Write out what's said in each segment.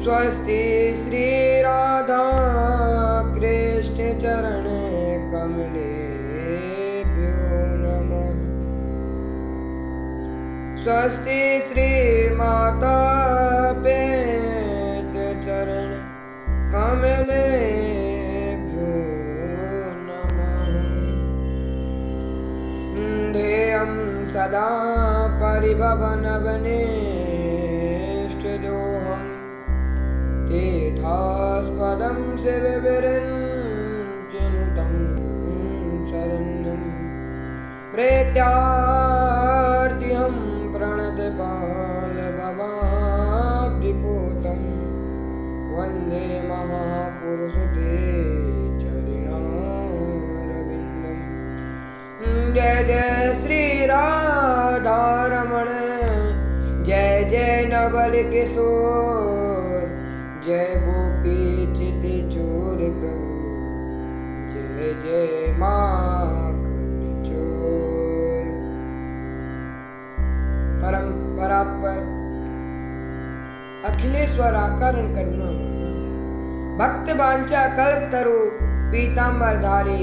स्वस्ति श्री राधा कृष्ण चरण कमलेभ्यो नमः। स्वस्ति श्री माता पितृ चरण कमलेभ्यो नमः। ध्येयं सदा परिभवनवनिष्ठदोहम् तीर्थास्पदं शिवविरञ्चिनुतं शरण्यं प्रेत्यार्तिहं प्रणतपालभवाब्धिपूतं वन्दे महापुरुषते चरणारविन्दम्। जय जय श्री राधारमण, जय जय नवल किशोर, जय गोपी चित चोर प्रभु, जय जय माखन चोर। परम परात्पर अखिलेश्वर आकरण करुणा भक्त वांछा कल्प तरु पीताम्बर धारी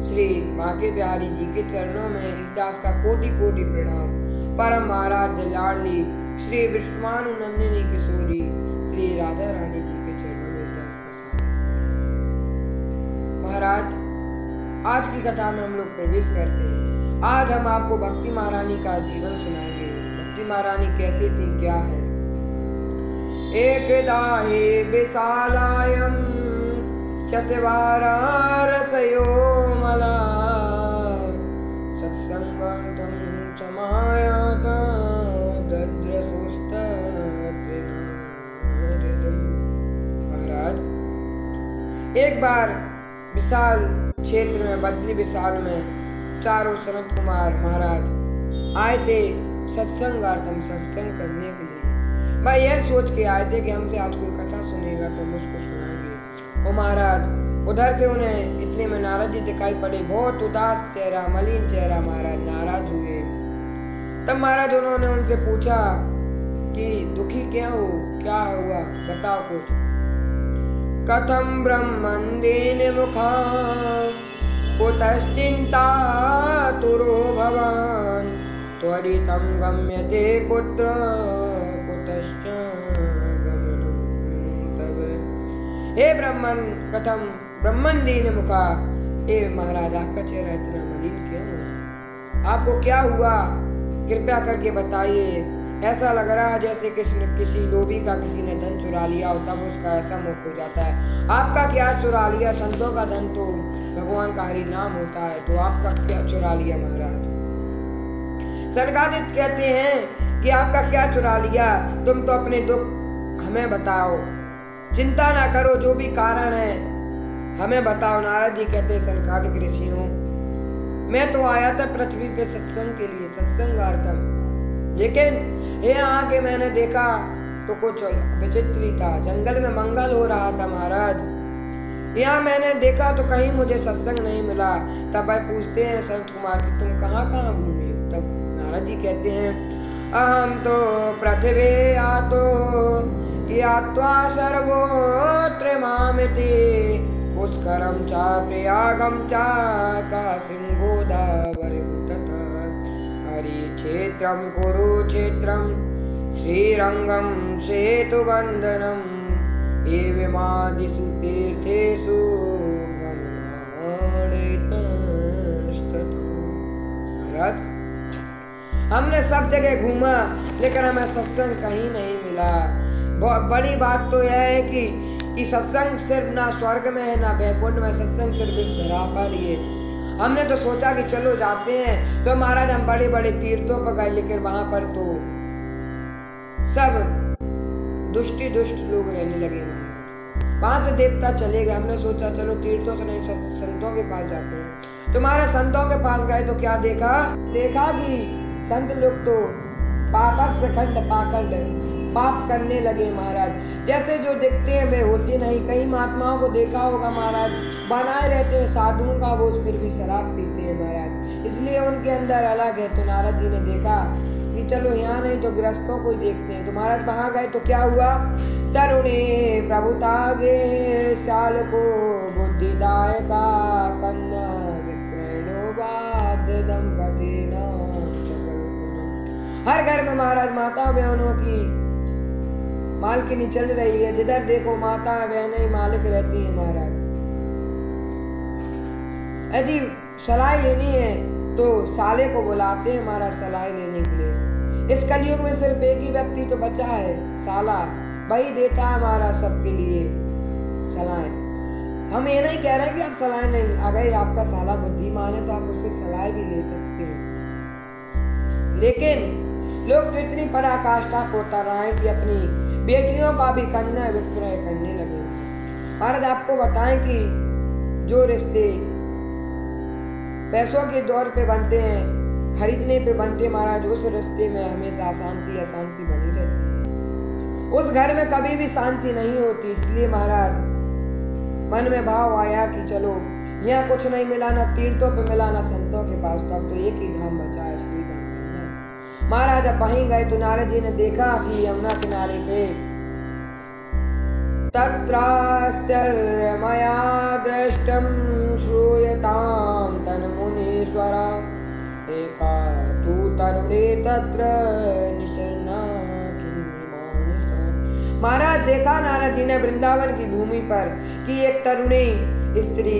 श्री बांके बिहारी जी के चरणों में इस दास का कोटि कोटि प्रणाम। परम आराध्य लाडली श्री विश्वानु नंदिनी किशोरी श्री राधा रानी जी के चरणों में इस दास का सादर। महाराज, आज की कथा में हम लोग प्रवेश करते हैं। आज हम आपको भक्ति महारानी का जीवन सुनाएंगे। भक्ति महारानी कैसी थी, क्या है। एकदा हि विशालायं चत्वारा रसयो मला सत्संगं समायात दद्रसुस्तत्रिनारिदम्। महाराज, एक बार विशाल क्षेत्र में बद्री विशाल में चारों सनत कुमार महाराज आए थे सत्संगार्थम, सत्संग करने के लिए। भाई यह सोच के आए थे कि हमसे आज कोई कथा सुनेगा तो मुझको सुनाएंगे। ओ महाराज, उधर से उन्हें इतने में नारद जी दिखाई पड़े। बहुत उदास चेहरा, मलिन चेहरा, महाराज नाराज हुए। तब महाराज उन्होंने उनसे पूछा कि दुखी क्या हो, क्या हुआ, बताओ कुछ। कथम ब्रह्मंदीन मुखा कुतश्चिंता तुरो भवान त्वरितं गम्यते कुत्र कुतश्च गमनं तव। हे ब्रह्मन, कथम ब्रह्मन दीन मुखा। हे महाराज, आपका चेहरा इतना मलिन क्यों है? आपको क्या हुआ, कृपया करके बताइए। ऐसा लग रहा है जैसे किसी लोभी का किसी ने धन चुरा लिया हो, तब उसका ऐसा मुख हो जाता है। आपका क्या चुरा लिया? संतों का धन तो भगवान का हरि नाम होता है, तो आपका क्या चुरा लिया महाराज? सनकादित्य कहते हैं कि आपका क्या चुरा लिया? तुम तो अपने दुख हमें बताओ, चिंता ना करो, जो भी कारण है हमें बताओ। नारद जी कहते हैं, सनकादिक ऋषियों, मैं तो आया था पृथ्वी पे सत्संग के लिए, सत्संगार्थम, लेकिन यहाँ आके मैंने देखा तो कुछ विचित्र ही था। जंगल में मंगल हो रहा था महाराज। यहाँ मैंने देखा तो कहीं मुझे सत्संग नहीं मिला। तब भाई पूछते हैं संत कुमार कि तुम कहाँ कहाँ घूमे? तब नारद जी कहते हैं, अहम तो पृथ्वी आतो यात्वा सर्वोत्र मामिति पुष्करम चा प्रयागम चा काशीं गोदावरी तथा हरि क्षेत्रम कुरुक्षेत्रम श्रीरंगम सेतुबंधनम एवमादिषु तीर्थेषु महाराज, हमने सब जगह घूमा लेकिन हमें सत्संग कहीं नहीं मिला। बड़ी बात तो यह है कि सत्संग सिर्फ ना स्वर्ग में है ना वैकुंठ में, सत्संग सिर्फ इस धरा पर ही है। हमने तो सोचा कि चलो जाते हैं, तो महाराज हम बड़े बड़े तीर्थों पर गए, लेकिन वहां पर तो सब दुष्ट लोग रहने लगे महाराज। 5 देवता चले गए। हमने सोचा चलो तीर्थों से नहीं संतों के पास जाते हैं। तुम्हारे संतों के पास गए तो क्या देखा कि संत लोग तो पापस खंड पाखंड पाप करने लगे महाराज। जैसे जो दिखते हैं वे होते नहीं। कई महात्माओं को देखा होगा महाराज, बनाए रहते हैं साधुओं का वो, फिर भी शराब पीते हैं महाराज, इसलिए उनके अंदर अलग है। तो नारद जी ने देखा कि चलो यहाँ नहीं तो गृहस्थों को ही देखते हैं। तो महाराज वहां गए तो क्या हुआ, तरुणे प्रभुतागे साल को बुद्धिदायका कन्या विक्रयणोवाद दंपति न। हर घर में महाराज माता बहनों की मालकिनी चल रही है। जिधर देखो माता बहनें मालिक रहती हैं महाराज। यदि सलाह लेनी है तो साले को बुलाते हैं महाराज सलाह लेने के लिए। इस कलयुग में सिर्फ एक ही व्यक्ति तो बचा है, साला, वही देता है महाराज सबके लिए सलाह। हम ये नहीं कह रहे कि आप सलाह नहीं, अगर आपका साला बुद्धिमान है तो आप उससे सलाह भी ले सकते हैं। लेकिन लोग तो इतनी पराकाष्ठा होता रहा है कि अपनी बेटियों का भी कन्या विक्रय करने लगे। महाराज आपको बताएं कि जो रिश्ते पैसों के दौर पे बनते हैं, खरीदने पे बनते हैं महाराज, उस रिश्ते में हमेशा अशांति अशांति बनी रहती है। उस घर में कभी भी शांति नहीं होती। इसलिए महाराज मन में भाव आया कि चलो यहाँ कुछ नहीं मिला, ना तीर्थों पे मिला ना संतों के पास, तो अब तो एक ही धाम बचा है, श्री धाम। महाराज अब वहीं गए तो नारद जी ने देखा कि यमुना किनारे पे तत्राश्चर्यमया दृष्टं श्रूयतां तन्मुनीश्वर एका तु तरुणे तत्र निशन्ना। महाराज देखा नारद जी ने वृंदावन की भूमि पर कि एक तरुणी स्त्री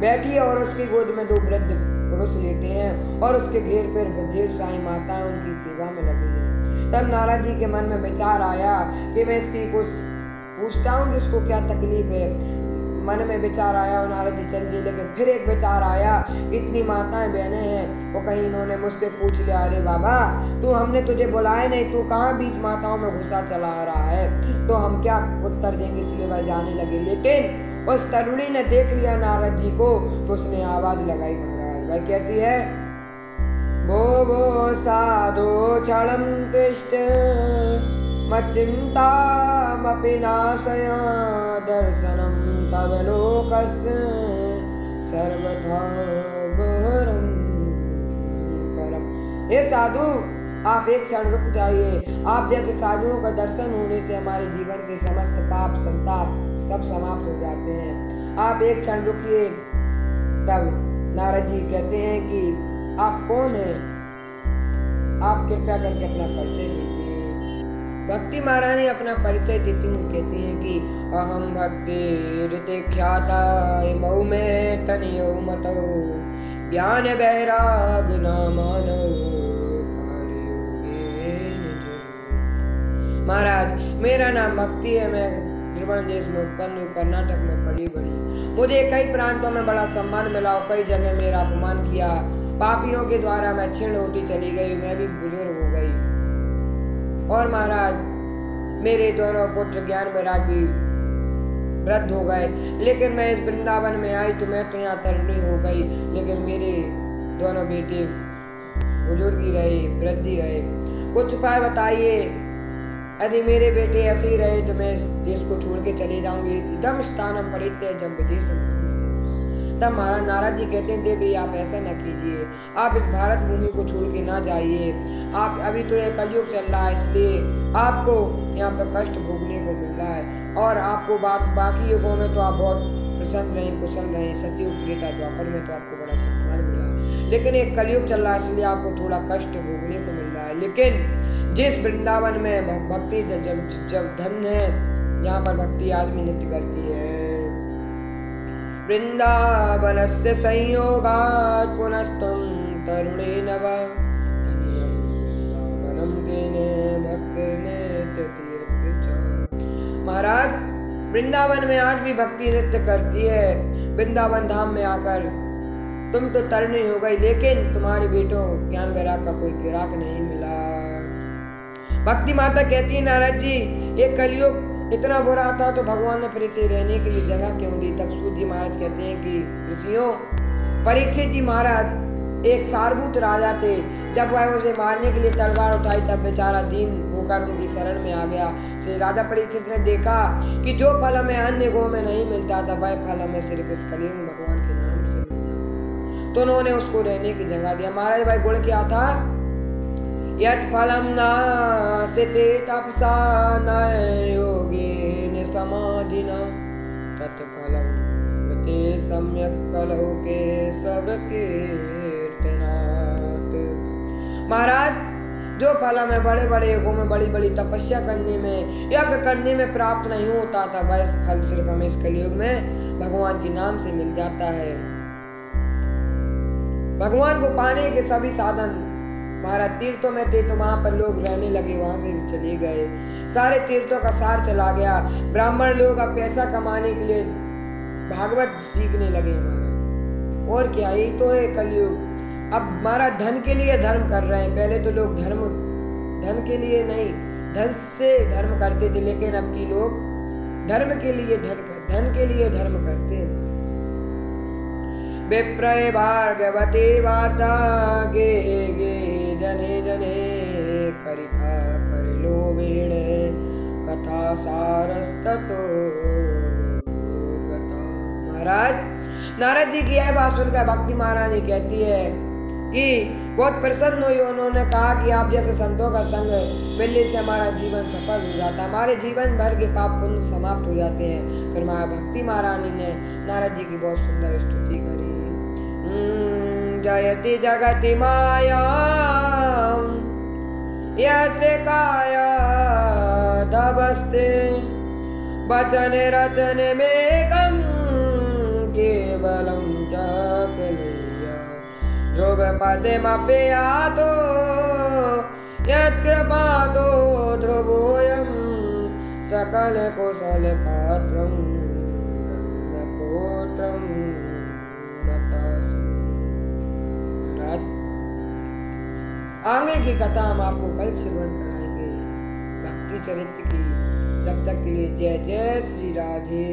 बैठी है और उसकी गोद में 2 वृद्ध पुरुष लेटे हैं और उसके घेर पर ढेर सारी माताएं उनकी सेवा में लगी हैं। तब नारद जी के मन में विचार आया कि मैं इसकी कुछ पूछता हूँ कि इसको क्या तकलीफ है। मन में विचार आया और नारद जी चल दिए। लेकिन फिर एक विचार आया, इतनी माताएं बहनें हैं, वो कहीं इन्होंने मुझसे पूछ लिया, अरे बाबा तू, हमने तुझे बुलाया नहीं, तू कहाँ बीच माताओं में घुसा चला आ रहा है, तो हम क्या उत्तर देंगे। इसलिए वह जाने लगे। लेकिन उस तरुणी ने देख लिया नारद जी को तो उसने आवाज लगाई महाराज। वह कहती है, भो भो साधो क्षणं तिष्ठ मच्चिन्तामपि नाशय दर्शनं तव लोकस्य सर्वथा गहनं परम। हे साधु, आप एक क्षण रुक जाइए। आप जैसे साधुओं का दर्शन होने से हमारे जीवन के समस्त पाप संताप सब समाप्त हो जाते हैं। आप एक क्षण रुकिए। तब नारद जी कहते हैं कि आप कौन हैं, आप कृपया करके अपना परिचय दीजिए। भक्ति महारानी अपना परिचय देती हूँ, कहती हैं कि अहम भक्ति ऋते ख्याता मऊ में तनियो मतो ज्ञान बैराग नामानो। महाराज मेरा नाम भक्ति है, मैं त्रिभुवन देश में उत्पन्न हुई, कर्नाटक में पली बड़ी। मुझे कई प्रांतों में बड़ा सम्मान मिला और कई जगह मेरा अपमान किया। पापियों के द्वारा मैं क्षीण होती चली गई, मैं भी बुजुर्ग हो गई। और महाराज मेरे दोनों पुत्र ज्ञान वैरागी वृद्ध हो गए। लेकिन मैं इस वृंदावन में आई तो मैं तो यहाँ तरुणी हो गई, लेकिन मेरे दोनों बेटे बुजुर्ग ही रहे, वृद्धि रहे। कुछ उपाय बताइए। यदि मेरे बेटे ऐसे ही रहे तो मैं इस देश को छोड़ के चले जाऊंगी। इदम स्थानम परित्यज्य विदेशम। तब महाराज नारद जी कहते हैं, देवी आप ऐसा न कीजिए, आप इस भारत भूमि को छोड़ के ना जाइए। आप अभी तो यह कलयुग चल रहा है, इसलिए आपको यहाँ पर कष्ट भोगने को मिल रहा है। और आपको बाकी युगों में तो आप बहुत प्रसन्न रहे, कुशल रहे, सतयुग त्रेता द्वापर में तो आपको बड़ा सम्मान मिला। लेकिन एक कलयुग चल रहा है, इसलिए आपको थोड़ा कष्ट भोगने को मिल रहा है। लेकिन जिस वृंदावन में भक्ति जब धन है, यहाँ पर भक्ति आज भी नृत्य करती है। वृंदावनस्य संयोगात् पुनस्त्वं तरुणेन वा वृंदावनं केने भक्तिर्नृत्यति च। महाराज वृंदावन में आज भी भक्ति नृत्य करती है। वृंदावन धाम में आकर तुम तो तरुणी हो गई, लेकिन तुम्हारे बेटों ज्ञान वैराग का कोई गिराक नहीं मिला। भक्ति माता कहती है, नारद जी ये कलयुग इतना बुरा था तो भगवान ने फिर इसे रहने के लिए जगह क्यों दी। तब सूत जी महाराज कहते हैं कि ऋषियों, परीक्षित जी महाराज एक सारभूत राजा थे। जब वह उसे मारने के लिए तलवार उठाई तब बेचारा दीन होकर उनकी शरण में आ गया। श्री राजा परीक्षित ने देखा कि जो फल हमें अन्य गो में नहीं मिलता था वह फल हमें सिर्फ इस कलयुग में भगवान के नाम से मिल जाता, तो उन्होंने उसको रहने की जगह दिया। महाराज भाई गुण क्या था? यत् फलम नास्ति तपसा न योगेन समाधिना तत्फलम ते सम्यक कलौके सब कीर्तनात्। महाराज जो फल हमें बड़े बड़े युगों में बड़ी बड़ी तपस्या करने में, यज्ञ करने में प्राप्त नहीं होता था, वह फल सिर्फ हमें इस कलयुग में भगवान के नाम से मिल जाता है। भगवान को पाने के सभी साधन महाराज तीर्थों में थे, तो वहां पर लोग रहने लगे, वहां से भी चले गए, सारे तीर्थों का सार चला गया। ब्राह्मण लोग अब पैसा कमाने के लिए भागवत सीखने लगे महाराज। और क्या, यही तो है कलयुग। अब हमारा धन के लिए धर्म कर रहे हैं। पहले तो लोग धन के लिए नहीं, धन से धर्म करते थे, लेकिन अब की लोग धर्म के लिए धन के लिए धर्म करते हैं। विप्रय भार्गवते वार्ता गे गे जने जने करिता परिलोभेण कथा सारस्ततो गता। महाराज नारद जी की यह बात सुनकर भक्ति महारानी कहती है कि बहुत प्रसन्न हुई। उन्होंने कहा कि आप जैसे संतों का संग मिलने से हमारा जीवन सफल हो जाता है, हमारे जीवन भर के पाप पुण्य समाप्त हो जाते हैं। फिर माँ भक्ति महारानी ने नारद जी की बहुत सुंदर स्तुति करी। जयति जगति माया यस्य काया धवस्ते वचन रचन में कम केवलम जाकलिया ध्रुव पदमप्यातो यत्कृपातो ध्रुवोऽयं सकल कुशल पात्रं रत्नकोत्रं नतासि। आगे की कथा हम आपको कल श्रवण कराएंगे भक्ति चरित्र की। जब तक के लिए जय जय श्री राधे।